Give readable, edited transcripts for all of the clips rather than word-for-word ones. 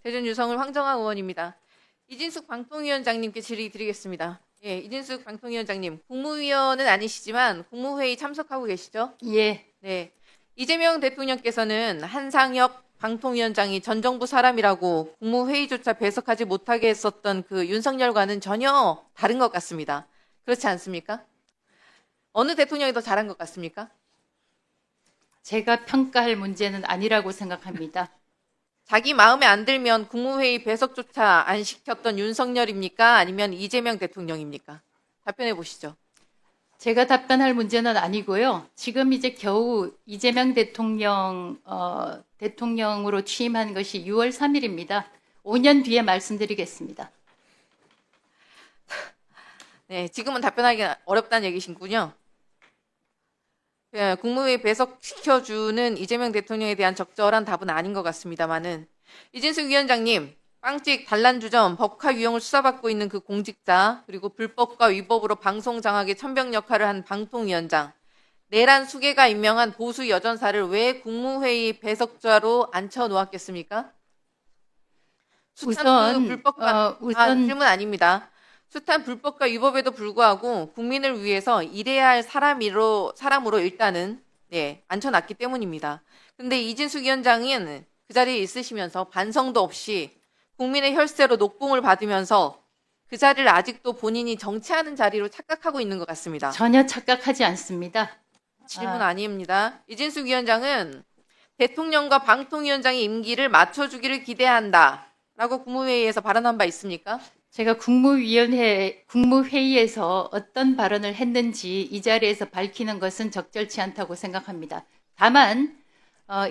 대전 유성을 황정아 의원입니다. 이진숙 방통위원장님께 질의 드리겠습니다. 예, 이진숙 방통위원장님, 국무위원은 아니시지만 국무회의 참석하고 계시죠? 예, 네. 이재명 대통령께서는 한상혁 방통위원장이 전 정부 사람이라고 국무회의조차 배석하지 못하게 했었던 그 윤석열과는 전혀 다른 것 같습니다. 그렇지 않습니까? 어느 대통령이 더 잘한 것 같습니까? 제가 평가할 문제는 아니라고 생각합니다. 자기 마음에 안 들면 국무회의 배석조차 안 시켰던 윤석열입니까? 아니면 이재명 대통령입니까? 답변해 보시죠. 제가 답변할 문제는 아니고요. 지금 이제 겨우 이재명 대통령으로 취임한 것이 6월 3일입니다. 5년 뒤에 말씀드리겠습니다. 네, 지금은 답변하기 어렵다는 얘기신군요. 예, 국무회의 배석시켜주는 이재명 대통령에 대한 적절한 답은 아닌 것 같습니다만은 이진숙 위원장님, 빵찍 단란주점 법화 유형을 수사받고 있는 그 공직자 그리고 불법과 위법으로 방송 장악의 천병 역할을 한 방통위원장 내란 수괴가 임명한 보수 여전사를 왜 국무회의 배석자로 앉혀 놓았겠습니까? 숱한 그 불법과 질문 아닙니다. 숱한 불법과 위법에도 불구하고 국민을 위해서 일해야 할 사람으로 일단은 앉혀놨기 때문입니다. 근데 이진숙 위원장은 그 자리에 있으시면서 반성도 없이 국민의 혈세로 녹봉을 받으면서 그 자리를 아직도 본인이 정치하는 자리로 착각하고 있는 것 같습니다. 전혀 착각하지 않습니다. 질문 아닙니다. 이진숙 위원장은 대통령과 방통위원장의 임기를 맞춰주기를 기대한다 라고 국무회의에서 발언한 바 있습니까? 제가 국무회의에서 어떤 발언을 했는지 이 자리에서 밝히는 것은 적절치 않다고 생각합니다. 다만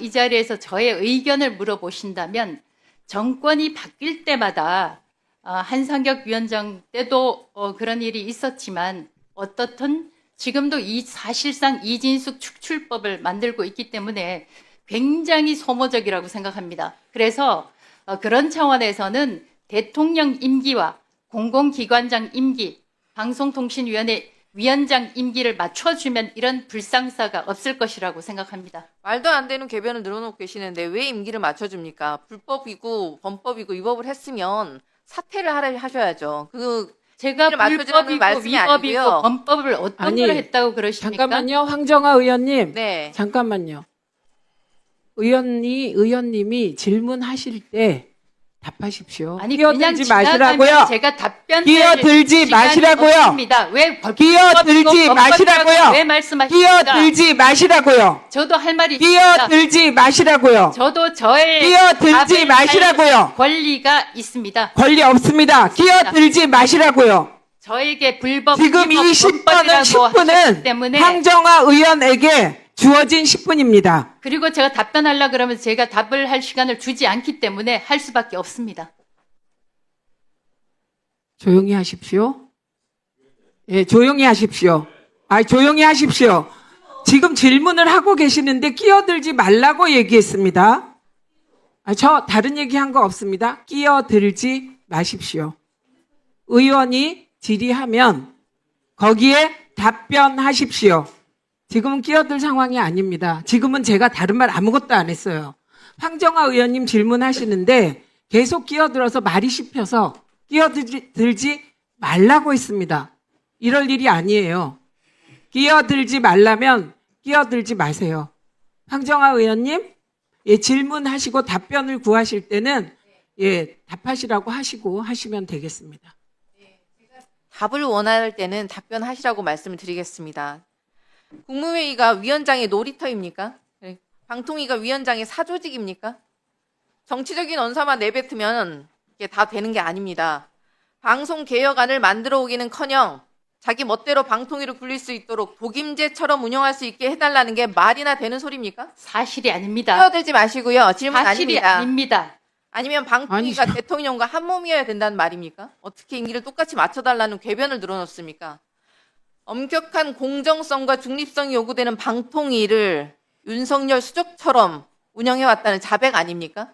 이 자리에서 저의 의견을 물어보신다면 정권이 바뀔 때마다 한상혁 위원장 때도 그런 일이 있었지만 어떻든 지금도 사실상 이진숙 축출법을 만들고 있기 때문에 굉장히 소모적이라고 생각합니다. 그래서 그런 차원에서는 대통령 임기와 공공기관장 임기, 방송통신위원회 위원장 임기를 맞춰주면 이런 불상사가 없을 것이라고 생각합니다. 말도 안 되는 궤변을 늘어놓고 계시는데 왜 임기를 맞춰줍니까? 불법이고 범법이고 위법을 했으면 사퇴를 하셔야죠. 제가 불법이고 위법이고 범법을 어떤 걸 했다고 그러십니까? 잠깐만요. 황정아 의원님. 네. 잠깐만요. 의원님이 질문하실 때 답하십시오. 아니 그냥 끼어들지 마시라고요. 제가 답변 끼어들지 마시라고요. 왜 끼어들지 마시라고요. 왜 말씀하십니까? 끼어들지 마시라고요. 저도 할 말이 있습니다. 끼어들지 마시라고요. 저도 저의 끼어들지 마시라고요. 권리가 있습니다. 권리 없습니다. 끼어들지 마시라고요. 저에게 불법 지금 이 10분은 때문에 황정아 의원에게 주어진 10분입니다. 그리고 제가 답변하려고 그러면 제가 답을 할 시간을 주지 않기 때문에 할 수밖에 없습니다. 조용히 하십시오. 예, 조용히 하십시오. 조용히 하십시오. 지금 질문을 하고 계시는데 끼어들지 말라고 얘기했습니다. 저 다른 얘기한 거 없습니다. 끼어들지 마십시오. 의원이 질의하면 거기에 답변하십시오. 지금은 끼어들 상황이 아닙니다. 지금은 제가 다른 말 아무것도 안 했어요. 황정아 의원님 질문하시는데 계속 끼어들어서 말이 씹혀서 끼어들지 말라고 했습니다. 이럴 일이 아니에요. 끼어들지 말라면 끼어들지 마세요. 황정아 의원님, 질문하시고 답변을 구하실 때는 답하시라고 하시고 하시면 되겠습니다. 답을 원할 때는 답변하시라고 말씀을 드리겠습니다. 국무회의가 위원장의 놀이터입니까? 방통위가 위원장의 사조직입니까? 정치적인 언사만 내뱉으면 이게 다 되는 게 아닙니다. 방송개혁안을 만들어 오기는커녕 자기 멋대로 방통위를 굴릴 수 있도록 독임제처럼 운영할 수 있게 해달라는 게 말이나 되는 소리입니까? 사실이 아닙니다. 끼어들지 마시고요. 질문 사실이 아닙니다. 아닙니다. 아니면 방통위가 대통령과 한 몸이어야 된다는 말입니까? 어떻게 임기를 똑같이 맞춰달라는 궤변을 늘어놓습니까? 엄격한 공정성과 중립성이 요구되는 방통위를 윤석열 수족처럼 운영해왔다는 자백 아닙니까?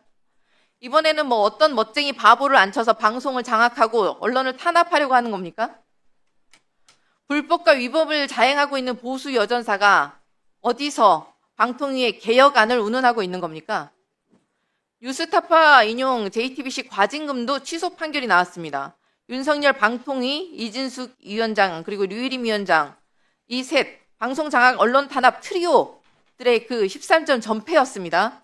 이번에는 어떤 멋쟁이 바보를 앉혀서 방송을 장악하고 언론을 탄압하려고 하는 겁니까? 불법과 위법을 자행하고 있는 보수 여전사가 어디서 방통위의 개혁안을 운운하고 있는 겁니까? 뉴스타파 인용 JTBC 과징금도 취소 판결이 나왔습니다. 윤석열 방통위, 이진숙 위원장, 그리고 류일임 위원장, 이 셋 방송 장악 언론 탄압 트리오들의 그 13점 전패였습니다.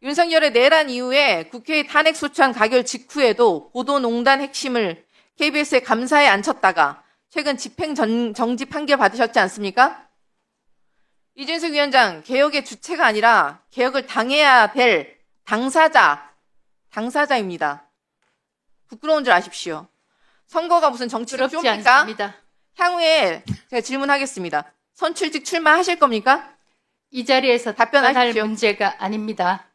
윤석열의 내란 이후에 국회의 탄핵 소추안 가결 직후에도 보도농단 핵심을 KBS에 감사에 앉혔다가 최근 집행 정지 판결 받으셨지 않습니까? 이진숙 위원장, 개혁의 주체가 아니라 개혁을 당해야 될 당사자입니다. 부끄러운 줄 아십시오. 선거가 무슨 정치적 부럽지 쇼입니까? 않습니다. 향후에 제가 질문하겠습니다. 선출직 출마하실 겁니까? 이 자리에서 답변할 답변하십시오. 문제가 아닙니다.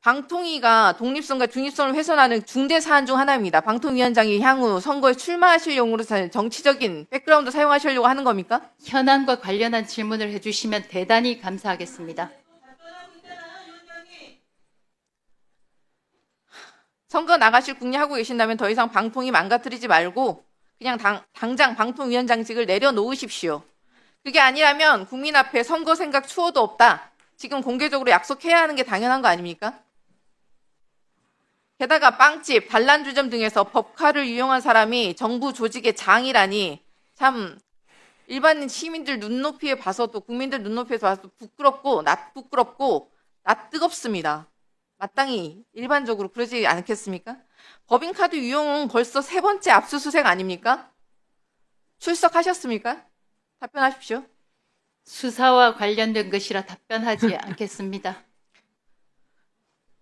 방통위가 독립성과 중립성을 훼손하는 중대 사안 중 하나입니다. 방통위원장이 향후 선거에 출마하실 용으로 정치적인 백그라운드 사용하시려고 하는 겁니까? 현안과 관련한 질문을 해주시면 대단히 감사하겠습니다. 선거 나가실 궁리하고 계신다면 더 이상 방통위 망가뜨리지 말고 그냥 당장 방통위원장직을 내려놓으십시오. 그게 아니라면 국민 앞에 선거 생각 추호도 없다. 지금 공개적으로 약속해야 하는 게 당연한 거 아닙니까? 게다가 빵집, 단란주점 등에서 법카를 이용한 사람이 정부 조직의 장이라니 참 일반 시민들 눈높이에 봐서도 국민들 눈높이에서 봐서도 부끄럽고 낯뜨겁습니다. 마땅히 일반적으로 그러지 않겠습니까? 법인카드 유용은 벌써 3번째 압수수색 아닙니까? 출석하셨습니까? 답변하십시오. 수사와 관련된 것이라 답변하지 않겠습니다.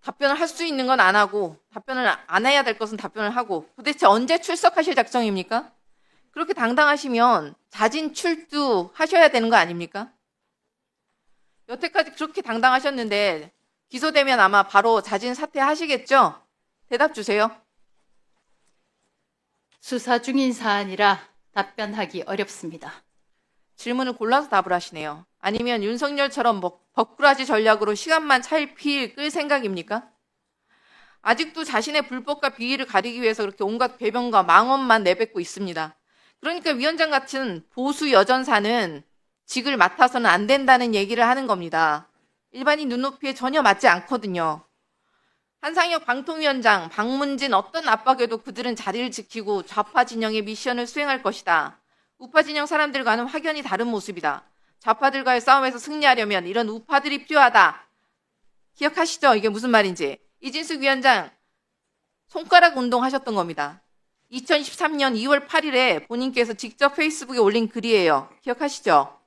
답변을 할 수 있는 건 안 하고 답변을 안 해야 될 것은 답변을 하고 도대체 언제 출석하실 작정입니까? 그렇게 당당하시면 자진 출두하셔야 되는 거 아닙니까? 여태까지 그렇게 당당하셨는데 기소되면 아마 바로 자진 사퇴하시겠죠? 대답 주세요. 수사 중인 사안이라 답변하기 어렵습니다. 질문을 골라서 답을 하시네요. 아니면 윤석열처럼 버꾸라지 전략으로 시간만 찰필 끌 생각입니까? 아직도 자신의 불법과 비위를 가리기 위해서 그렇게 온갖 배변과 망언만 내뱉고 있습니다. 그러니까 위원장 같은 보수 여전사는 직을 맡아서는 안 된다는 얘기를 하는 겁니다. 일반인 눈높이에 전혀 맞지 않거든요. 한상혁 방통위원장, 박문진 어떤 압박에도 그들은 자리를 지키고 좌파 진영의 미션을 수행할 것이다. 우파 진영 사람들과는 확연히 다른 모습이다. 좌파들과의 싸움에서 승리하려면 이런 우파들이 필요하다. 기억하시죠? 이게 무슨 말인지. 이진숙 위원장 손가락 운동하셨던 겁니다. 2013년 2월 8일에 본인께서 직접 페이스북에 올린 글이에요. 기억하시죠?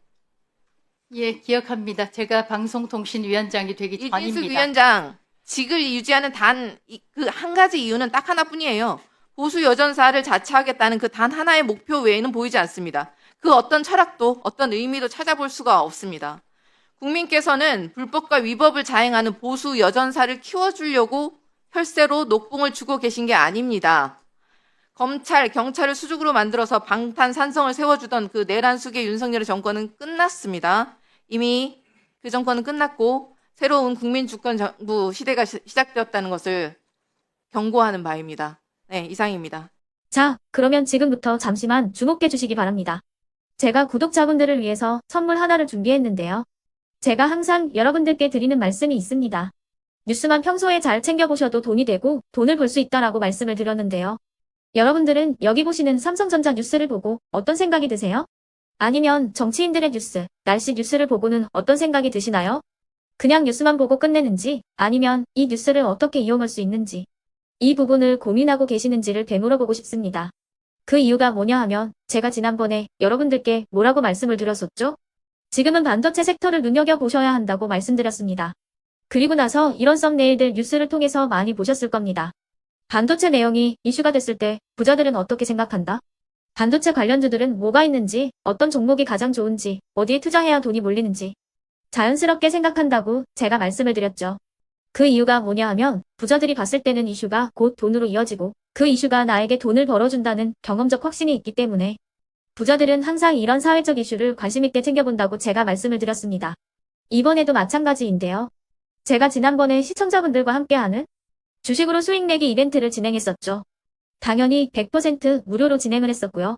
예, 기억합니다. 제가 방송통신위원장이 되기 이진숙 전입니다. 위원장 직을 유지하는 단 그 한 가지 이유는 딱 하나뿐이에요. 보수 여전사를 자처하겠다는 그 단 하나의 목표 외에는 보이지 않습니다. 그 어떤 철학도 어떤 의미도 찾아볼 수가 없습니다. 국민께서는 불법과 위법을 자행하는 보수 여전사를 키워주려고 혈세로 녹봉을 주고 계신 게 아닙니다. 검찰, 경찰을 수직으로 만들어서 방탄산성을 세워주던 그 내란숙의 윤석열의 정권은 끝났습니다. 이미 그 정권은 끝났고 새로운 국민주권정부 시대가 시작되었다는 것을 경고하는 바입니다. 네, 이상입니다. 자, 그러면 지금부터 잠시만 주목해 주시기 바랍니다. 제가 구독자분들을 위해서 선물 하나를 준비했는데요. 제가 항상 여러분들께 드리는 말씀이 있습니다. 뉴스만 평소에 잘 챙겨보셔도 돈이 되고 돈을 벌 수 있다라고 말씀을 드렸는데요. 여러분들은 여기 보시는 삼성전자 뉴스를 보고 어떤 생각이 드세요? 아니면 정치인들의 뉴스, 날씨 뉴스를 보고는 어떤 생각이 드시나요? 그냥 뉴스만 보고 끝내는지 아니면 이 뉴스를 어떻게 이용할 수 있는지 이 부분을 고민하고 계시는지를 되물어보고 싶습니다. 그 이유가 뭐냐 하면 제가 지난번에 여러분들께 뭐라고 말씀을 드렸었죠? 지금은 반도체 섹터를 눈여겨보셔야 한다고 말씀드렸습니다. 그리고 나서 이런 썸네일들 뉴스를 통해서 많이 보셨을 겁니다. 반도체 내용이 이슈가 됐을 때 부자들은 어떻게 생각한다? 반도체 관련주들은 뭐가 있는지, 어떤 종목이 가장 좋은지, 어디에 투자해야 돈이 몰리는지 자연스럽게 생각한다고 제가 말씀을 드렸죠. 그 이유가 뭐냐 하면 부자들이 봤을 때는 이슈가 곧 돈으로 이어지고 그 이슈가 나에게 돈을 벌어준다는 경험적 확신이 있기 때문에 부자들은 항상 이런 사회적 이슈를 관심있게 챙겨본다고 제가 말씀을 드렸습니다. 이번에도 마찬가지인데요. 제가 지난번에 시청자분들과 함께하는 주식으로 수익 내기 이벤트를 진행했었죠. 당연히 100% 무료로 진행을 했었고요.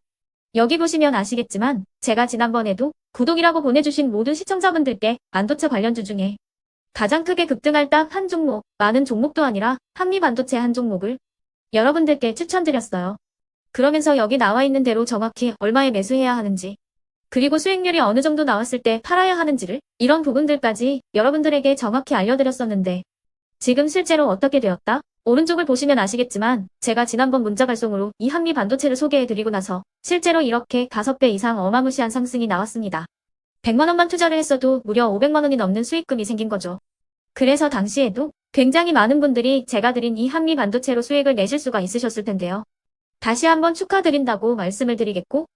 여기 보시면 아시겠지만 제가 지난번에도 구독이라고 보내주신 모든 시청자분들께 반도체 관련주 중에 가장 크게 급등할 딱 한 종목, 많은 종목도 아니라 한미반도체 한 종목을 여러분들께 추천드렸어요. 그러면서 여기 나와 있는 대로 정확히 얼마에 매수해야 하는지, 그리고 수익률이 어느 정도 나왔을 때 팔아야 하는지를, 이런 부분들까지 여러분들에게 정확히 알려드렸었는데 지금 실제로 어떻게 되었다? 오른쪽을 보시면 아시겠지만 제가 지난번 문자 발송으로 이 한미 반도체를 소개해드리고 나서 실제로 이렇게 5배 이상 어마무시한 상승이 나왔습니다. 100만 원만 투자를 했어도 무려 500만 원이 넘는 수익금이 생긴 거죠. 그래서 당시에도 굉장히 많은 분들이 제가 드린 이 한미 반도체로 수익을 내실 수가 있으셨을 텐데요. 다시 한번 축하드린다고 말씀을 드리겠고,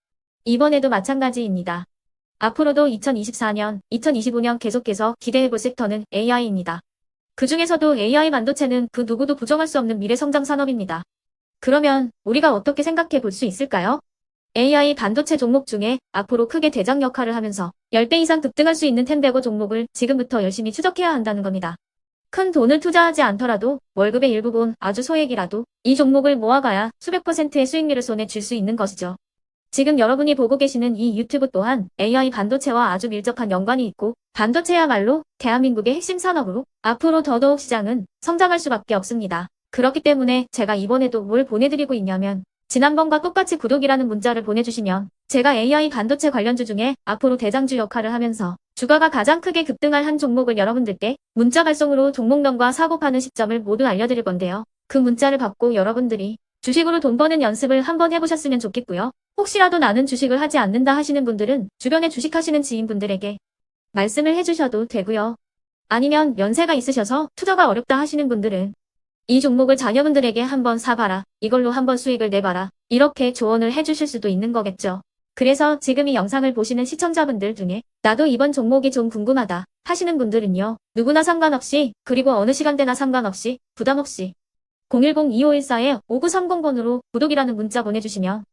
이번에도 마찬가지입니다. 앞으로도 2024년, 2025년 계속해서 기대해볼 섹터는 AI입니다. 그 중에서도 AI 반도체는 그 누구도 부정할 수 없는 미래 성장 산업입니다. 그러면 우리가 어떻게 생각해 볼 수 있을까요? AI 반도체 종목 중에 앞으로 크게 대장 역할을 하면서 10배 이상 급등할 수 있는 템베고 종목을 지금부터 열심히 추적해야 한다는 겁니다. 큰 돈을 투자하지 않더라도 월급의 일부분 아주 소액이라도 이 종목을 모아가야 수백 %의 수익률을 손에 쥘 수 있는 것이죠. 지금 여러분이 보고 계시는 이 유튜브 또한 AI 반도체와 아주 밀접한 연관이 있고, 반도체야말로 대한민국의 핵심 산업으로 앞으로 더더욱 시장은 성장할 수밖에 없습니다. 그렇기 때문에 제가 이번에도 뭘 보내드리고 있냐면, 지난번과 똑같이 구독이라는 문자를 보내주시면 제가 AI 반도체 관련주 중에 앞으로 대장주 역할을 하면서 주가가 가장 크게 급등할 한 종목을 여러분들께 문자 발송으로 종목명과 사고 파는 시점을 모두 알려드릴 건데요. 그 문자를 받고 여러분들이 주식으로 돈 버는 연습을 한번 해보셨으면 좋겠고요. 혹시라도 나는 주식을 하지 않는다 하시는 분들은 주변에 주식하시는 지인분들에게 말씀을 해주셔도 되고요. 아니면 연세가 있으셔서 투자가 어렵다 하시는 분들은 이 종목을 자녀분들에게 한번 사봐라, 이걸로 한번 수익을 내봐라, 이렇게 조언을 해주실 수도 있는 거겠죠. 그래서 지금 이 영상을 보시는 시청자분들 중에 나도 이번 종목이 좀 궁금하다 하시는 분들은요, 누구나 상관없이, 그리고 어느 시간대나 상관없이 부담 없이 010-2514-5930번으로 구독이라는 문자 보내주시면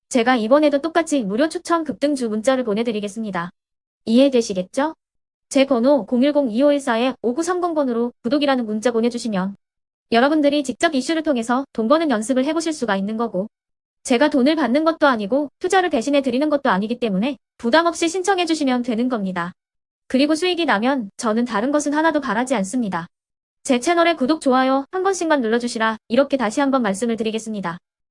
제가 이번에도 똑같이 무료 추천 급등주 문자를 보내드리겠습니다. 이해되시겠죠? 제 번호 010-2514-5930번으로 구독이라는 문자 보내주시면 여러분들이 직접 이슈를 통해서 돈 버는 연습을 해보실 수가 있는 거고, 제가 돈을 받는 것도 아니고 투자를 대신해 드리는 것도 아니기 때문에 부담 없이 신청해 주시면 되는 겁니다. 그리고 수익이 나면 저는 다른 것은 하나도 바라지 않습니다. 제 채널에 구독, 좋아요 한 번씩만 눌러주시라, 이렇게 다시 한번 말씀을 드리겠습니다.